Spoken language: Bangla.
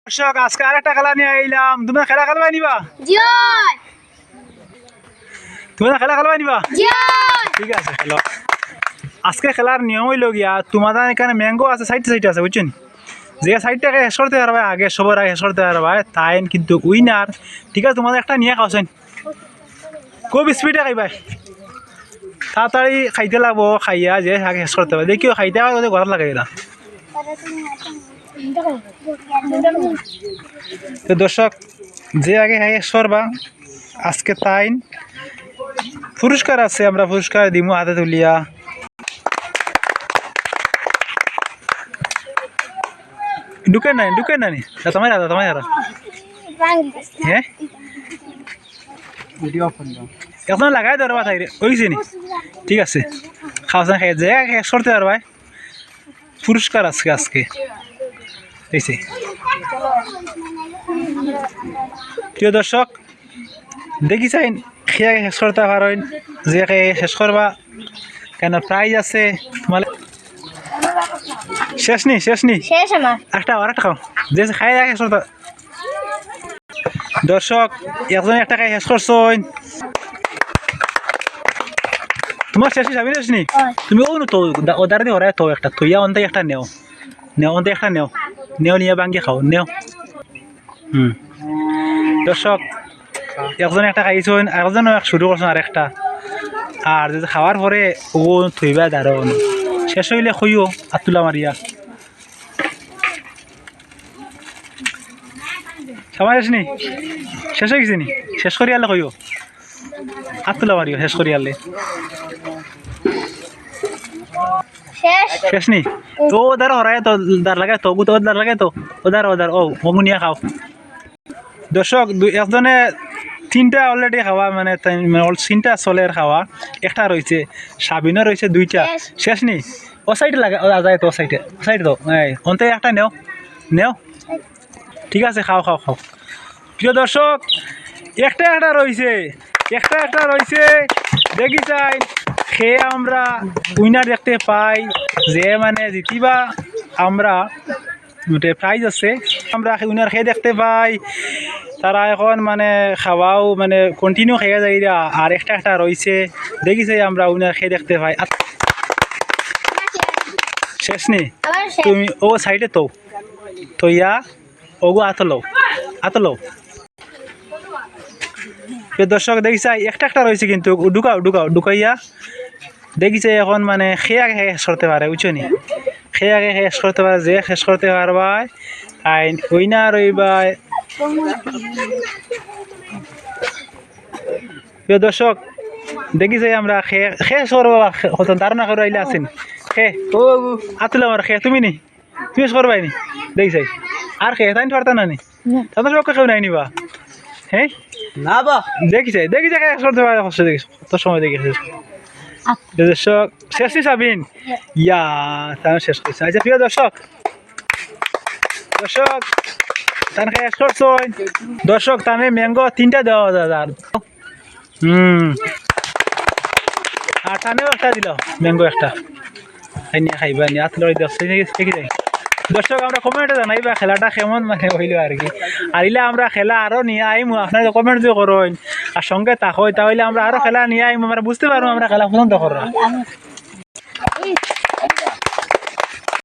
দর্শক আজকে আরেকটা খেলা নিয়ে আইলাম। তোমরা খেলা খেলবা নিবা? তোমরা খেলা খেলবা নিবা? ঠিক আছে খেলো। আজকে খেলার নিয়ম হইল গিয়া তোমাদের এখানে ম্যাঙ্গো আছে, সাইডে সাইডে আছে, বুঝছেন? যে সাইডটাকে হেস করতে পারবা আগে, সবার আগে হেস করতে পারবা তাই কিন্তু উইনার। ঠিক আছে, তোমাদের একটা নিয়ে খাওছেন, খুব স্পিডে খাইবা, তাড়াতাড়ি খাইতে লাগবো। খাইয়া যে আগে হেস করতে পারবে, দেখিও খাইতে ঘর লাগাই না। তো দর্শক যে আগে হেস করবা আজকে তাই পুরস্কার আছে, আমরা পুরস্কার দিমু হাতে তুলিয়া। ঢুকে নাই তোমার হ্যাঁ এখন লাগাই ধরবা তাই ওইছে নি। ঠিক আছে, খাওয়া খাই যে শেষ করতে পারবা, পুরস্কার আজকে আজকে এইছে। প্রিয় দর্শক দেখি চাইন খেয়ে শেষ করতে পারেন, যে শেষ করবা কেন প্রাইজ আছে তোমার। শেষ নি একটা আর একটা খাও, যে খাই শেষ করতে। দর্শক একজন একটা খাই শেষ করছো, তোমার শেষ যাবি শেষ নি। তুমি ও তো ওদার দিয়ে হরাই তো একটা তুইয়া অন্তে একটা নেও অন্তে একটা নেও নিয়ে ভাঙ্গি খাও নেও। দর্শক একজন একটা খাইছেন, আরেকজন শুরু করছেন আরেকটা, আর যদি খাওয়ার পরে ও থইবা দারুন শেষ হইলে খইও আর তুলা মারিয়া সবাই আসনি। শেষ হয়ে গেছে নি, শেষ করি আলে কইও আর তুলা মারিও শেষ করি আলে শেষ নি। তো ওদার হরাই তো দার লাগাই তো ওদার লাগাই তো ওদার ও মগুনিয়া খাও। দর্শক একজনে তিনটা অলরেডি খাওয়া, মানে তিনটা চলের খাওয়া, একটা রয়েছে সাবিনও রয়েছে দুইটা। শেষ নি, ও সাইডে লাগা যায় তো, সাইডে তো অন্তে একটা নেও। ঠিক আছে, খাও। প্রিয় দর্শক একটা রয়েছে দেখি চাই খেয়ে আমরা উইনার দেখতে পাই, যে মানে জিতিবা আমরা প্রাইজ আছে, আমরা উইনার খেয়ে দেখতে পাই। তারা এখন মানে খাওয়াও মানে কন্টিনিউ খেয়ে যাই, আর একটা রয়েছে দেখি চাই আমরা উইনার খেয়ে দেখতে পাই। শেষ নি, তুমি ও সাইডে তো ইয়া ওগো আতলো দর্শক দেখি চাই একটা রয়েছে কিন্তু ঢুকাইয়া দেখি চাই এখন মানে খেয়ে আগে শেষ করতে পারে, বুঝছো নি? খেয়ে আগে শেষ করতে পারে, যে শেষ করতে পারবা আইন ওইনা রইবা। প্রিয় দর্শক দেখি চাই আমরা শেষ করবো, ধারণা করে আইলে আছেন আতলে আমার খেয়ে তুমি করবাই নি দেখি চাই আর খেয়ে তাই পারতা না নি, তাদের সব কেউ নাই নিবা। হ্যাঁ না বা দেখি চাই শেষ করতে পারে, কত সময় দেখি দর্শক শেষ যাবিন ইয়া তার শেষ করছে। আচ্ছা প্রিয় দর্শক তার শেষ করছো। দর্শক তানে ম্যাঙ্গো তিনটা দেওয়া যায় আর টানেও একটা দিল ম্যাঙ্গো একটা নিয়ে খাইবা নিয়ে আত লড়াই দেখি যাই। দর্শক আমরা কমেন্টে জানাইবা খেলাটা কেমন মানে হইল আর কি, আর ইলে আমরা খেলা আরো নিয়ে আইমু, আপনারা কমেন্ট যদি করেন আর সঙ্গে থাকো তাহলে আমরা আরো খেলা নিয়ে আইমু, আমরা বুঝতে পারবো আমরা খেলা পছন্দ করো।